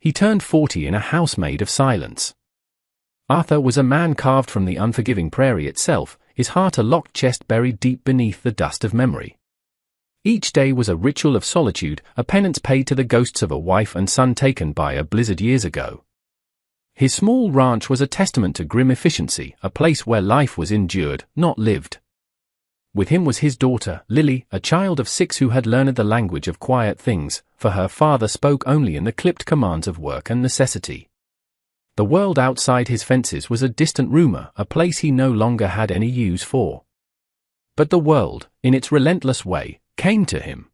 He turned 40 in a house made of silence. Arthur was a man carved from the unforgiving prairie itself, his heart a locked chest buried deep beneath the dust of memory. Each day was a ritual of solitude, a penance paid to the ghosts of a wife and son taken by a blizzard years ago. His small ranch was a testament to grim efficiency, a place where life was endured, not lived. With him was his daughter, Lily, a child of 6 who had learned the language of quiet things, for her father spoke only in the clipped commands of work and necessity. The world outside his fences was a distant rumor, a place he no longer had any use for. But the world, in its relentless way, came to him.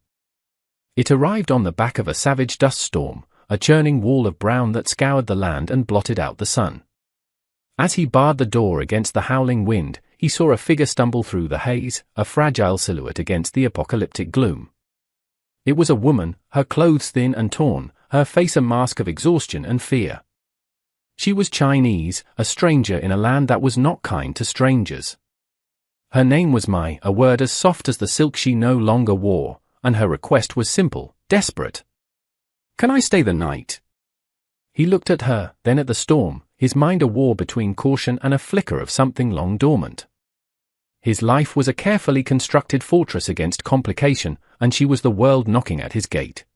It arrived on the back of a savage dust storm, a churning wall of brown that scoured the land and blotted out the sun. As he barred the door against the howling wind, he saw a figure stumble through the haze, a fragile silhouette against the apocalyptic gloom. It was a woman, her clothes thin and torn, her face a mask of exhaustion and fear. She was Chinese, a stranger in a land that was not kind to strangers. Her name was Mai, a word as soft as the silk she no longer wore, and her request was simple, desperate. "Can I stay the night?" He looked at her, then at the storm, his mind a war between caution and a flicker of something long dormant. His life was a carefully constructed fortress against complication, and she was the world knocking at his gate.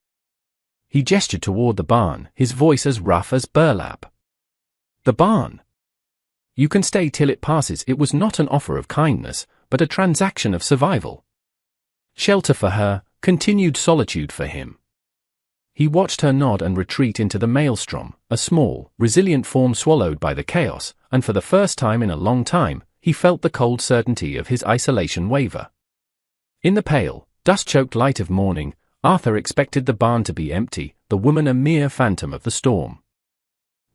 He gestured toward the barn, his voice as rough as burlap. "The barn. You can stay till it passes." It was not an offer of kindness, but a transaction of survival. Shelter for her, continued solitude for him. He watched her nod and retreat into the maelstrom, a small, resilient form swallowed by the chaos, and for the first time in a long time, he felt the cold certainty of his isolation waver. In the pale, dust-choked light of morning, Arthur expected the barn to be empty, the woman a mere phantom of the storm.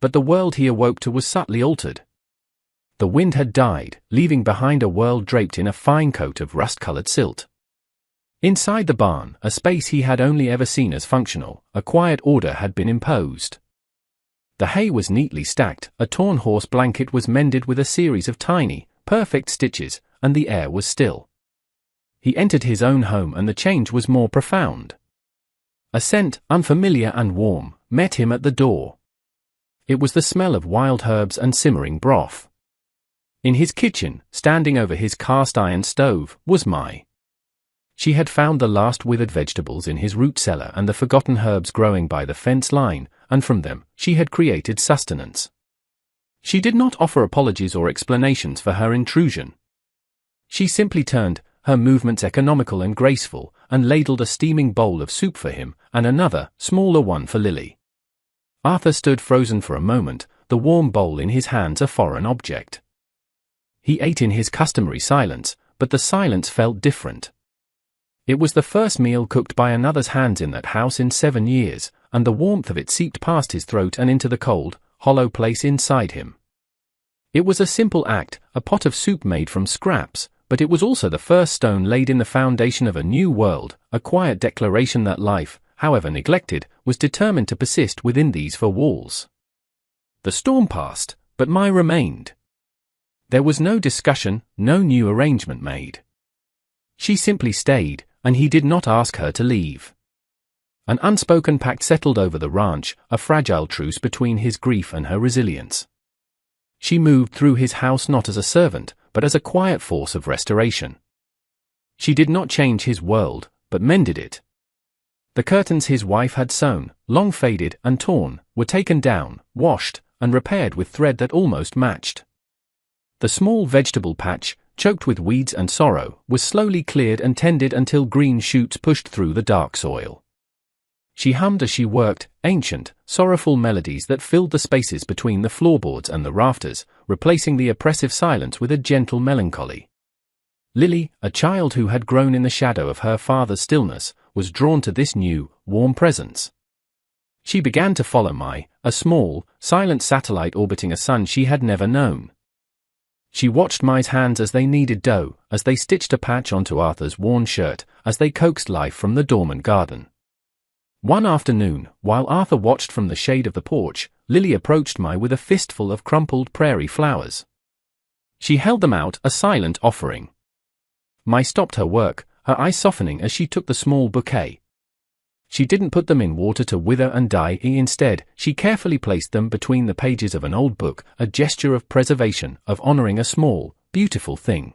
But the world he awoke to was subtly altered. The wind had died, leaving behind a world draped in a fine coat of rust-colored silt. Inside the barn, a space he had only ever seen as functional, a quiet order had been imposed. The hay was neatly stacked, a torn horse blanket was mended with a series of tiny, perfect stitches, and the air was still. He entered his own home and the change was more profound. A scent, unfamiliar and warm, met him at the door. It was the smell of wild herbs and simmering broth. In his kitchen, standing over his cast-iron stove, was Mai. She had found the last withered vegetables in his root cellar and the forgotten herbs growing by the fence line, and from them, she had created sustenance. She did not offer apologies or explanations for her intrusion. She simply turned, her movements economical and graceful, and ladled a steaming bowl of soup for him, and another, smaller one for Lily. Arthur stood frozen for a moment, the warm bowl in his hands a foreign object. He ate in his customary silence, but the silence felt different. It was the first meal cooked by another's hands in that house in 7 years, and the warmth of it seeped past his throat and into the cold, hollow place inside him. It was a simple act, a pot of soup made from scraps, but it was also the first stone laid in the foundation of a new world, a quiet declaration that life, however neglected, was determined to persist within these 4 walls. The storm passed, but Mai remained. There was no discussion, no new arrangement made. She simply stayed, and he did not ask her to leave. An unspoken pact settled over the ranch, a fragile truce between his grief and her resilience. She moved through his house not as a servant, but as a quiet force of restoration. She did not change his world, but mended it. The curtains his wife had sewn, long faded and torn, were taken down, washed, and repaired with thread that almost matched. The small vegetable patch, choked with weeds and sorrow, was slowly cleared and tended until green shoots pushed through the dark soil. She hummed as she worked, ancient, sorrowful melodies that filled the spaces between the floorboards and the rafters, replacing the oppressive silence with a gentle melancholy. Lily, a child who had grown in the shadow of her father's stillness, was drawn to this new, warm presence. She began to follow Mai, a small, silent satellite orbiting a sun she had never known. She watched Mai's hands as they kneaded dough, as they stitched a patch onto Arthur's worn shirt, as they coaxed life from the dormant garden. One afternoon, while Arthur watched from the shade of the porch, Lily approached Mai with a fistful of crumpled prairie flowers. She held them out, a silent offering. Mai stopped her work, her eyes softening as she took the small bouquet. She didn't put them in water to wither and die. Instead, she carefully placed them between the pages of an old book, a gesture of preservation, of honoring a small, beautiful thing.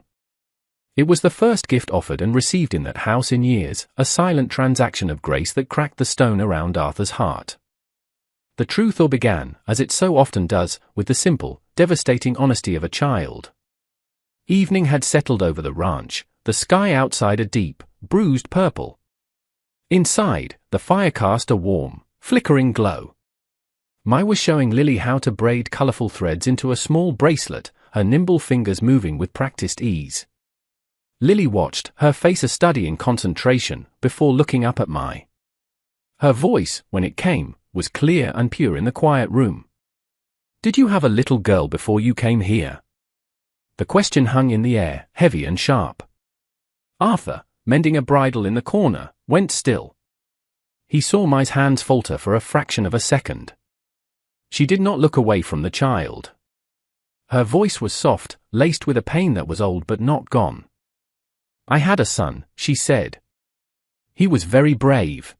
It was the first gift offered and received in that house in years, a silent transaction of grace that cracked the stone around Arthur's heart. The truth all began, as it so often does, with the simple, devastating honesty of a child. Evening had settled over the ranch, the sky outside a deep, bruised purple. Inside, the fire cast a warm, flickering glow. Mai was showing Lily how to braid colorful threads into a small bracelet, her nimble fingers moving with practiced ease. Lily watched, her face a study in concentration, before looking up at Mai. Her voice, when it came, was clear and pure in the quiet room. "Did you have a little girl before you came here?" The question hung in the air, heavy and sharp. Arthur, mending a bridle in the corner, went still. He saw Mai's hands falter for a fraction of a second. She did not look away from the child. Her voice was soft, laced with a pain that was old but not gone. "I had a son," she said. "He was very brave.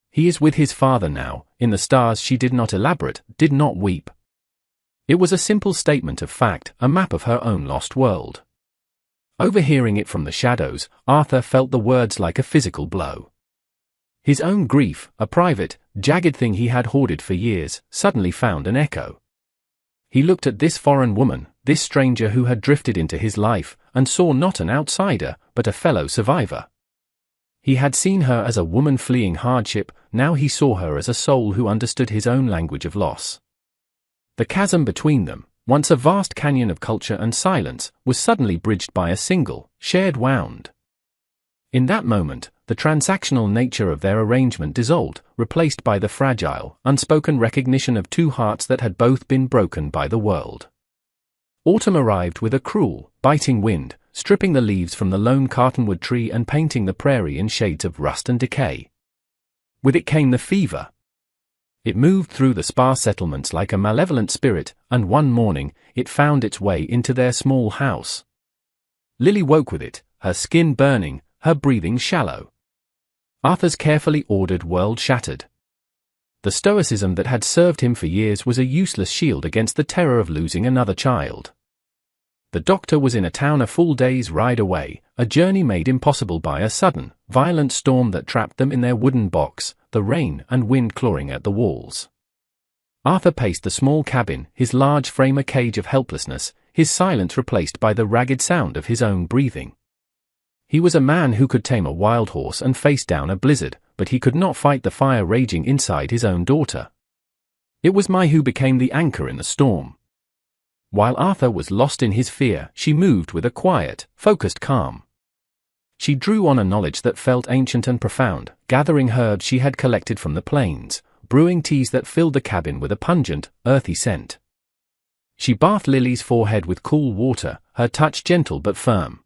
He is with his father now, in the stars." She did not elaborate, did not weep. It was a simple statement of fact, a map of her own lost world. Overhearing it from the shadows, Arthur felt the words like a physical blow. His own grief, a private, jagged thing he had hoarded for years, suddenly found an echo. He looked at this foreign woman, this stranger who had drifted into his life, and saw not an outsider, but a fellow survivor. He had seen her as a woman fleeing hardship, now he saw her as a soul who understood his own language of loss. The chasm between them, once a vast canyon of culture and silence, was suddenly bridged by a single, shared wound. In that moment, the transactional nature of their arrangement dissolved, replaced by the fragile, unspoken recognition of two hearts that had both been broken by the world. Autumn arrived with a cruel, biting wind, stripping the leaves from the lone cottonwood tree and painting the prairie in shades of rust and decay. With it came the fever. It moved through the sparse settlements like a malevolent spirit, and one morning, it found its way into their small house. Lily woke with it, her skin burning, her breathing shallow. Arthur's carefully ordered world shattered. The stoicism that had served him for years was a useless shield against the terror of losing another child. The doctor was in a town a full day's ride away, a journey made impossible by a sudden, violent storm that trapped them in their wooden box, the rain and wind clawing at the walls. Arthur paced the small cabin, his large frame a cage of helplessness, his silence replaced by the ragged sound of his own breathing. He was a man who could tame a wild horse and face down a blizzard, but he could not fight the fire raging inside his own daughter. It was Mai who became the anchor in the storm. While Arthur was lost in his fear, she moved with a quiet, focused calm. She drew on a knowledge that felt ancient and profound, gathering herbs she had collected from the plains, brewing teas that filled the cabin with a pungent, earthy scent. She bathed Lily's forehead with cool water, her touch gentle but firm.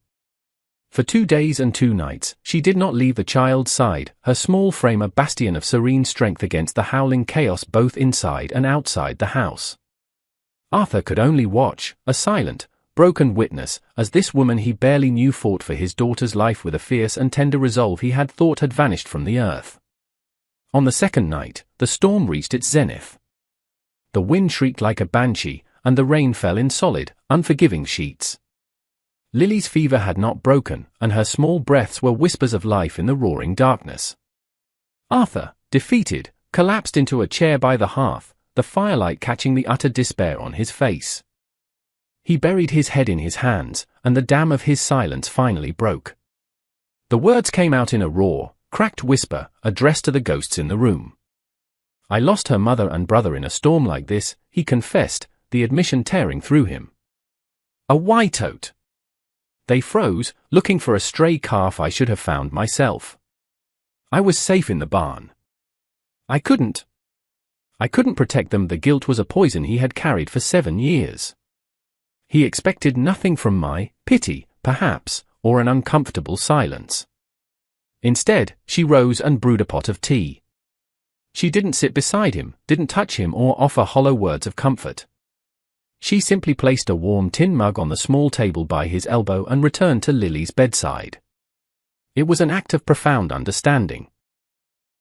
For 2 days and 2 nights, she did not leave the child's side, her small frame a bastion of serene strength against the howling chaos both inside and outside the house. Arthur could only watch, a silent, broken witness, as this woman he barely knew fought for his daughter's life with a fierce and tender resolve he had thought had vanished from the earth. On the second night, the storm reached its zenith. The wind shrieked like a banshee, and the rain fell in solid, unforgiving sheets. Lily's fever had not broken, and her small breaths were whispers of life in the roaring darkness. Arthur, defeated, collapsed into a chair by the hearth, the firelight catching the utter despair on his face. He buried his head in his hands, and the dam of his silence finally broke. The words came out in a raw, cracked whisper, addressed to the ghosts in the room. "I lost her mother and brother in a storm like this," he confessed, the admission tearing through him. "A white-oat. They froze, looking for a stray calf I should have found myself. I was safe in the barn. I couldn't protect them. The guilt was a poison he had carried for 7 years. He expected nothing from my pity, perhaps, or an uncomfortable silence. Instead, she rose and brewed a pot of tea. She didn't sit beside him, didn't touch him or offer hollow words of comfort. She simply placed a warm tin mug on the small table by his elbow and returned to Lily's bedside. It was an act of profound understanding.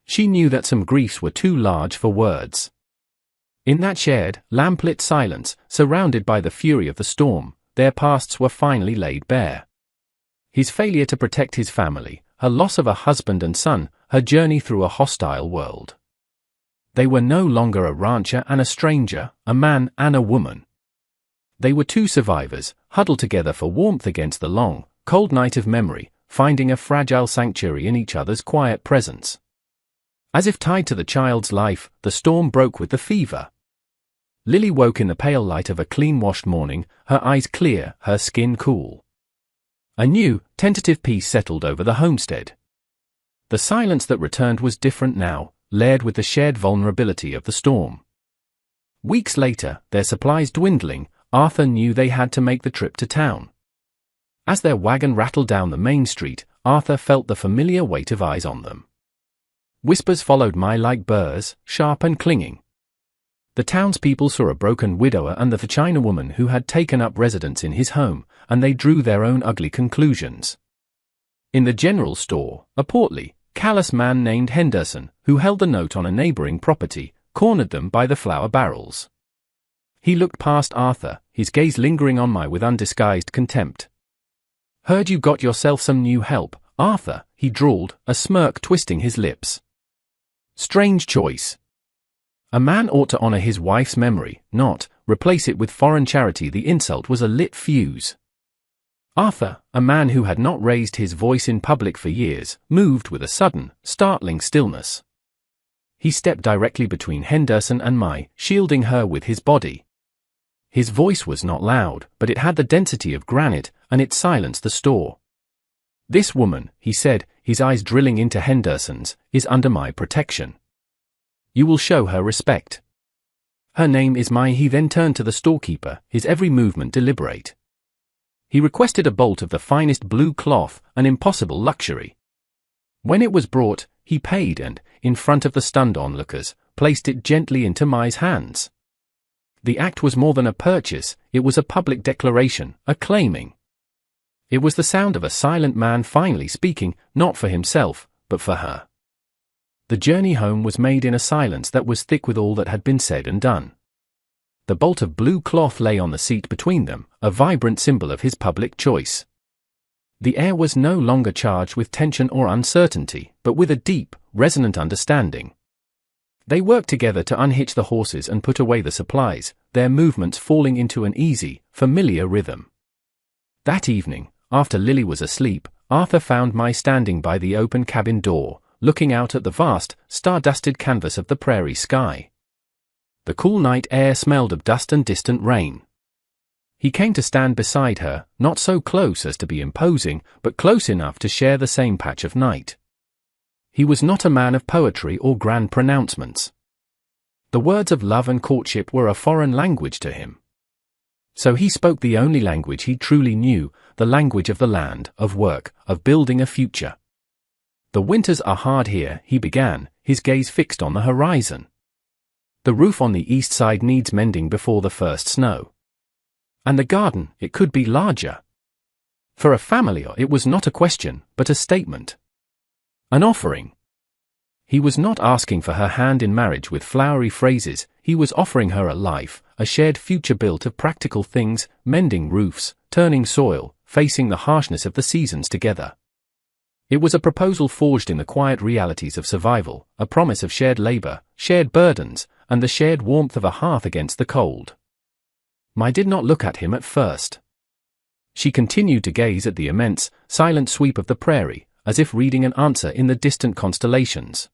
She knew that some griefs were too large for words. In that shared, lamplit silence, surrounded by the fury of the storm, their pasts were finally laid bare. His failure to protect his family, her loss of a husband and son, her journey through a hostile world. They were no longer a rancher and a stranger, a man and a woman. They were two survivors, huddled together for warmth against the long, cold night of memory, finding a fragile sanctuary in each other's quiet presence. As if tied to the child's life, the storm broke with the fever. Lily woke in the pale light of a clean-washed morning, her eyes clear, her skin cool. A new, tentative peace settled over the homestead. The silence that returned was different now, layered with the shared vulnerability of the storm. Weeks later, their supplies dwindling, Arthur knew they had to make the trip to town. As their wagon rattled down the main street, Arthur felt the familiar weight of eyes on them. Whispers followed like burrs, sharp and clinging. The townspeople saw a broken widower and the Chinawoman who had taken up residence in his home, and they drew their own ugly conclusions. In the general store, a portly, callous man named Henderson, who held the note on a neighboring property, cornered them by the flour barrels. He looked past Arthur, his gaze lingering on me with undisguised contempt. "Heard you got yourself some new help, Arthur," he drawled, a smirk twisting his lips. "Strange choice. A man ought to honor his wife's memory, not replace it with foreign charity." The insult was a lit fuse. Arthur, a man who had not raised his voice in public for years, moved with a sudden, startling stillness. He stepped directly between Henderson and me, shielding her with his body. His voice was not loud, but it had the density of granite, and it silenced the store. "This woman," he said, his eyes drilling into Henderson's, "is under my protection. You will show her respect. Her name is Mai." He then turned to the storekeeper, his every movement deliberate. He requested a bolt of the finest blue cloth, an impossible luxury. When it was brought, he paid and, in front of the stunned onlookers, placed it gently into Mai's hands. The act was more than a purchase, it was a public declaration, a claiming. It was the sound of a silent man finally speaking, not for himself, but for her. The journey home was made in a silence that was thick with all that had been said and done. The bolt of blue cloth lay on the seat between them, a vibrant symbol of his public choice. The air was no longer charged with tension or uncertainty, but with a deep, resonant understanding. They worked together to unhitch the horses and put away the supplies, their movements falling into an easy, familiar rhythm. That evening, after Lily was asleep, Arthur found Mai standing by the open cabin door, looking out at the vast, star-dusted canvas of the prairie sky. The cool night air smelled of dust and distant rain. He came to stand beside her, not so close as to be imposing, but close enough to share the same patch of night. He was not a man of poetry or grand pronouncements. The words of love and courtship were a foreign language to him. So he spoke the only language he truly knew, the language of the land, of work, of building a future. "The winters are hard here," he began, his gaze fixed on the horizon. "The roof on the east side needs mending before the first snow. And the garden, it could be larger." For a family, it was not a question, but a statement. An offering. He was not asking for her hand in marriage with flowery phrases, he was offering her a life, a shared future built of practical things, mending roofs, turning soil, facing the harshness of the seasons together. It was a proposal forged in the quiet realities of survival, a promise of shared labor, shared burdens, and the shared warmth of a hearth against the cold. Mai did not look at him at first. She continued to gaze at the immense, silent sweep of the prairie, as if reading an answer in the distant constellations.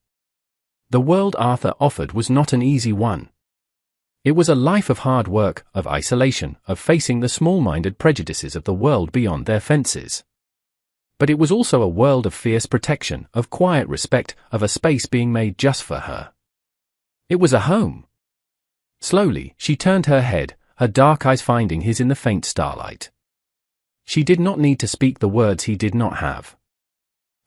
The world Arthur offered was not an easy one. It was a life of hard work, of isolation, of facing the small-minded prejudices of the world beyond their fences. But it was also a world of fierce protection, of quiet respect, of a space being made just for her. It was a home. Slowly, she turned her head, her dark eyes finding his in the faint starlight. She did not need to speak the words he did not have.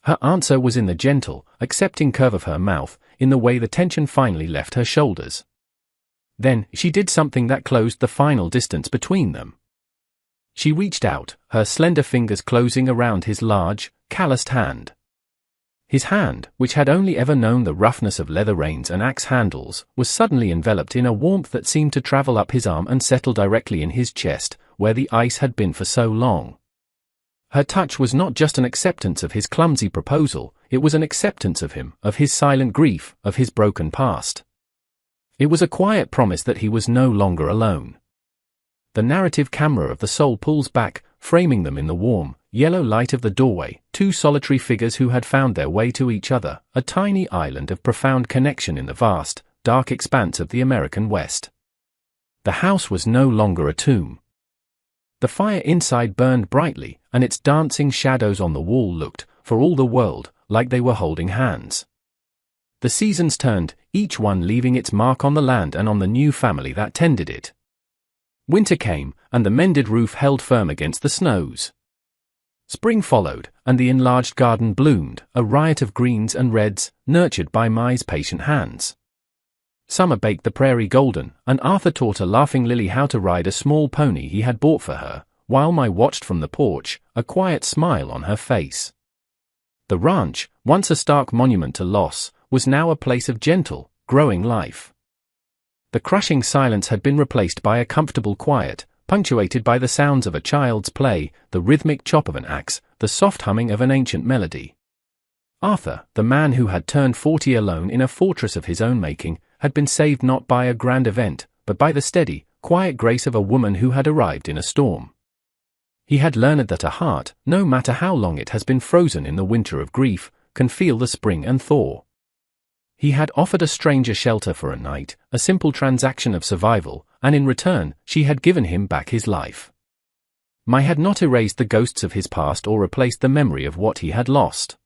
Her answer was in the gentle, accepting curve of her mouth, in the way the tension finally left her shoulders. Then, she did something that closed the final distance between them. She reached out, her slender fingers closing around his large, calloused hand. His hand, which had only ever known the roughness of leather reins and axe handles, was suddenly enveloped in a warmth that seemed to travel up his arm and settle directly in his chest, where the ice had been for so long. Her touch was not just an acceptance of his clumsy proposal, it was an acceptance of him, of his silent grief, of his broken past. It was a quiet promise that he was no longer alone. The narrative camera of the soul pulls back, framing them in the warm, yellow light of the doorway, two solitary figures who had found their way to each other, a tiny island of profound connection in the vast, dark expanse of the American West. The house was no longer a tomb. The fire inside burned brightly, and its dancing shadows on the wall looked, for all the world, like they were holding hands. The seasons turned, each one leaving its mark on the land and on the new family that tended it. Winter came, and the mended roof held firm against the snows. Spring followed, and the enlarged garden bloomed, a riot of greens and reds, nurtured by Mai's patient hands. Summer baked the prairie golden, and Arthur taught a laughing Lily how to ride a small pony he had bought for her, while Mai watched from the porch, a quiet smile on her face. The ranch, once a stark monument to loss, was now a place of gentle, growing life. The crushing silence had been replaced by a comfortable quiet, punctuated by the sounds of a child's play, the rhythmic chop of an axe, the soft humming of an ancient melody. Arthur, the man who had turned 40 alone in a fortress of his own making, had been saved not by a grand event, but by the steady, quiet grace of a woman who had arrived in a storm. He had learned that a heart, no matter how long it has been frozen in the winter of grief, can feel the spring and thaw. He had offered a stranger shelter for a night, a simple transaction of survival, and in return, she had given him back his life. Mai had not erased the ghosts of his past or replaced the memory of what he had lost.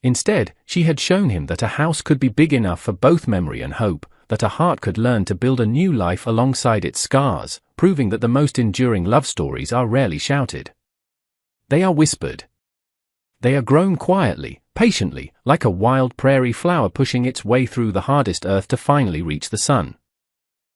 Instead, she had shown him that a house could be big enough for both memory and hope, that a heart could learn to build a new life alongside its scars, proving that the most enduring love stories are rarely shouted. They are whispered. They are grown quietly, patiently, like a wild prairie flower pushing its way through the hardest earth to finally reach the sun.